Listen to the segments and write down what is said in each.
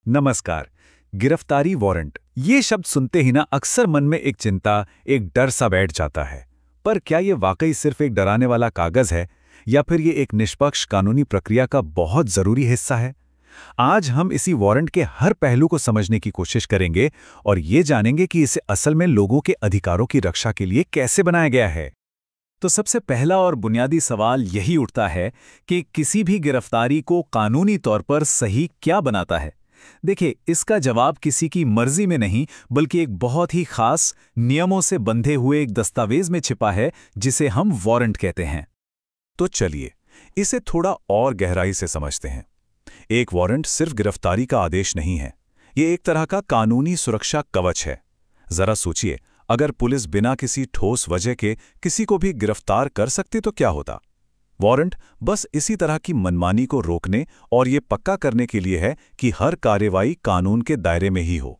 नमस्कार। गिरफ्तारी वारंट ये शब्द सुनते ही ना अक्सर मन में एक चिंता, एक डर सा बैठ जाता है। पर क्या ये वाकई सिर्फ एक डराने वाला कागज है या फिर ये एक निष्पक्ष कानूनी प्रक्रिया का बहुत जरूरी हिस्सा है? आज हम इसी वारंट के हर पहलू को समझने की कोशिश करेंगे और ये जानेंगे कि इसे असल में लोगों के अधिकारों की रक्षा के लिए कैसे बनाया गया है। तो सबसे पहला और बुनियादी सवाल यही उठता है कि किसी भी गिरफ्तारी को कानूनी तौर पर सही क्या बनाता है। देखिए, इसका जवाब किसी की मर्जी में नहीं बल्कि एक बहुत ही खास नियमों से बंधे हुए एक दस्तावेज में छिपा है जिसे हम वारंट कहते हैं। तो चलिए इसे थोड़ा और गहराई से समझते हैं। एक वारंट सिर्फ गिरफ्तारी का आदेश नहीं है, ये एक तरह का कानूनी सुरक्षा कवच है। जरा सोचिए, अगर पुलिस बिना किसी ठोस वजह के किसी को भी गिरफ्तार कर सकती तो क्या होता। वारंट बस इसी तरह की मनमानी को रोकने और ये पक्का करने के लिए है कि हर कार्रवाई कानून के दायरे में ही हो।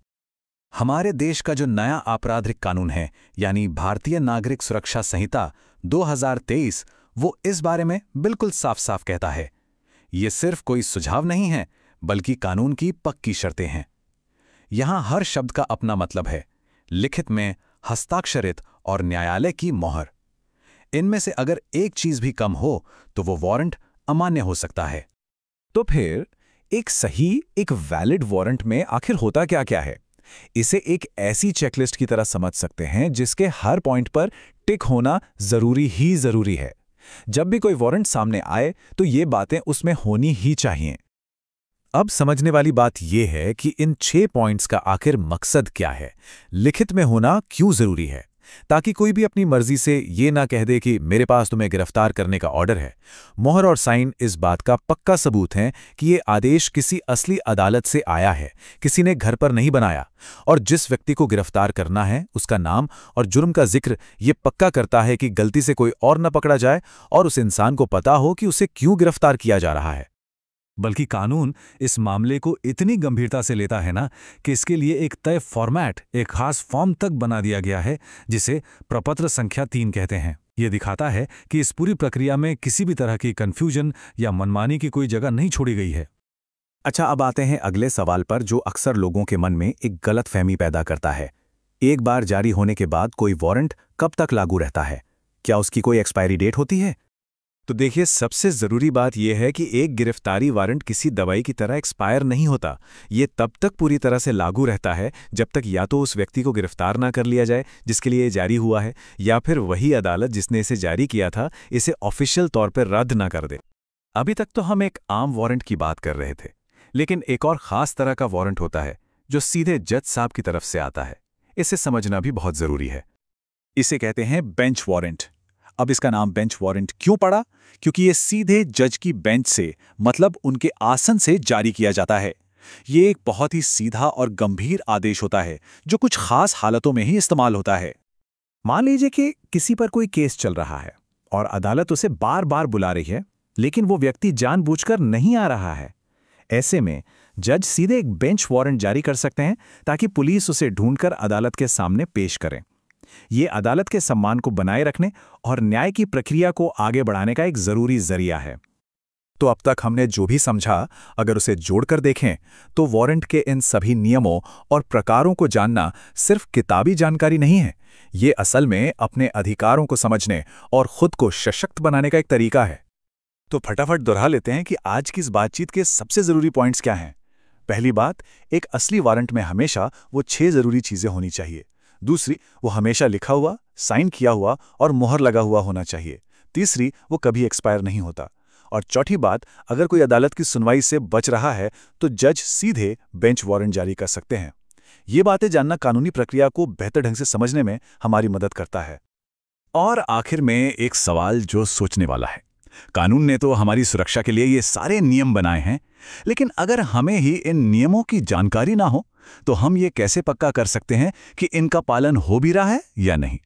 हमारे देश का जो नया आपराधिक कानून है, यानी भारतीय नागरिक सुरक्षा संहिता 2023, वो इस बारे में बिल्कुल साफ साफ कहता है। ये सिर्फ कोई सुझाव नहीं है बल्कि कानून की पक्की शर्तें हैं। यहां हर शब्द का अपना मतलब है, लिखित में, हस्ताक्षरित और न्यायालय की मोहर। इनमें से अगर एक चीज भी कम हो तो वो वारंट अमान्य हो सकता है। तो फिर एक सही, एक वैलिड वारंट में आखिर होता क्या क्या है? इसे एक ऐसी चेकलिस्ट की तरह समझ सकते हैं जिसके हर पॉइंट पर टिक होना जरूरी है। जब भी कोई वारंट सामने आए तो ये बातें उसमें होनी ही चाहिए। अब समझने वाली बात यह है कि इन 6 पॉइंट्स का आखिर मकसद क्या है, लिखित में होना क्यों जरूरी है, ताकि कोई भी अपनी मर्जी से ये ना कह दे कि मेरे पास तुम्हें गिरफ्तार करने का ऑर्डर है। मोहर और साइन इस बात का पक्का सबूत हैं कि ये आदेश किसी असली अदालत से आया है, किसी ने घर पर नहीं बनाया। और जिस व्यक्ति को गिरफ्तार करना है उसका नाम और जुर्म का जिक्र ये पक्का करता है कि गलती से कोई और न पकड़ा जाए और उस इंसान को पता हो कि उसे क्यों गिरफ्तार किया जा रहा है। बल्कि कानून इस मामले को इतनी गंभीरता से लेता है ना कि इसके लिए एक तय फॉर्मेट, एक खास फॉर्म तक बना दिया गया है जिसे प्रपत्र संख्या 3 कहते हैं। ये दिखाता है कि इस पूरी प्रक्रिया में किसी भी तरह की कंफ्यूजन या मनमानी की कोई जगह नहीं छोड़ी गई है। अच्छा, अब आते हैं अगले सवाल पर जो अक्सर लोगों के मन में एक गलतफहमी पैदा करता है। एक बार जारी होने के बाद कोई वारंट कब तक लागू रहता है? क्या उसकी कोई एक्सपायरी डेट होती है? तो देखिए, सबसे ज़रूरी बात यह है कि एक गिरफ्तारी वारंट किसी दवाई की तरह एक्सपायर नहीं होता। ये तब तक पूरी तरह से लागू रहता है जब तक या तो उस व्यक्ति को गिरफ्तार ना कर लिया जाए जिसके लिए ये जारी हुआ है, या फिर वही अदालत जिसने इसे जारी किया था इसे ऑफिशियल तौर पर रद्द ना कर दे। अभी तक तो हम एक आम वारंट की बात कर रहे थे, लेकिन एक और ख़ास तरह का वारंट होता है जो सीधे जज साहब की तरफ से आता है। इसे समझना भी बहुत ज़रूरी है। इसे कहते हैं बेंच वारंट। अब इसका नाम बेंच वारंट क्यों पड़ा? क्योंकि ये सीधे जज की बेंच से, मतलब उनके आसन से जारी किया जाता है। ये एक बहुत ही सीधा और गंभीर आदेश होता है जो कुछ खास हालतों में ही इस्तेमाल होता है। मान लीजिए कि किसी पर कोई केस चल रहा है और अदालत उसे बार बार बुला रही है, लेकिन वो व्यक्ति जानबूझकर नहीं आ रहा है। ऐसे में जज सीधे एक बेंच वारंट जारी कर सकते हैं ताकि पुलिस उसे ढूंढकर अदालत के सामने पेश करें। ये अदालत के सम्मान को बनाए रखने और न्याय की प्रक्रिया को आगे बढ़ाने का एक जरूरी जरिया है। तो अब तक हमने जो भी समझा, अगर उसे जोड़कर देखें तो वारंट के इन सभी नियमों और प्रकारों को जानना सिर्फ किताबी जानकारी नहीं है, ये असल में अपने अधिकारों को समझने और खुद को सशक्त बनाने का एक तरीका है। तो फटाफट दोहरा लेते हैं कि आज की इस बातचीत के सबसे जरूरी पॉइंट्स क्या हैं। पहली बात, एक असली वारंट में हमेशा वो 6 जरूरी चीजें होनी चाहिए। दूसरी, वो हमेशा लिखा हुआ, साइन किया हुआ और मोहर लगा हुआ होना चाहिए। तीसरी, वो कभी एक्सपायर नहीं होता। और चौथी बात, अगर कोई अदालत की सुनवाई से बच रहा है तो जज सीधे बेंच वारंट जारी कर सकते हैं। ये बातें जानना कानूनी प्रक्रिया को बेहतर ढंग से समझने में हमारी मदद करता है। और आखिर में एक सवाल जो सोचने वाला है। कानून ने तो हमारी सुरक्षा के लिए ये सारे नियम बनाए हैं, लेकिन अगर हमें ही इन नियमों की जानकारी ना हो तो हम ये कैसे पक्का कर सकते हैं कि इनका पालन हो भी रहा है या नहीं?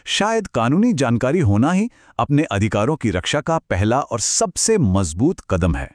शायद कानूनी जानकारी होना ही अपने अधिकारों की रक्षा का पहला और सबसे मजबूत कदम है।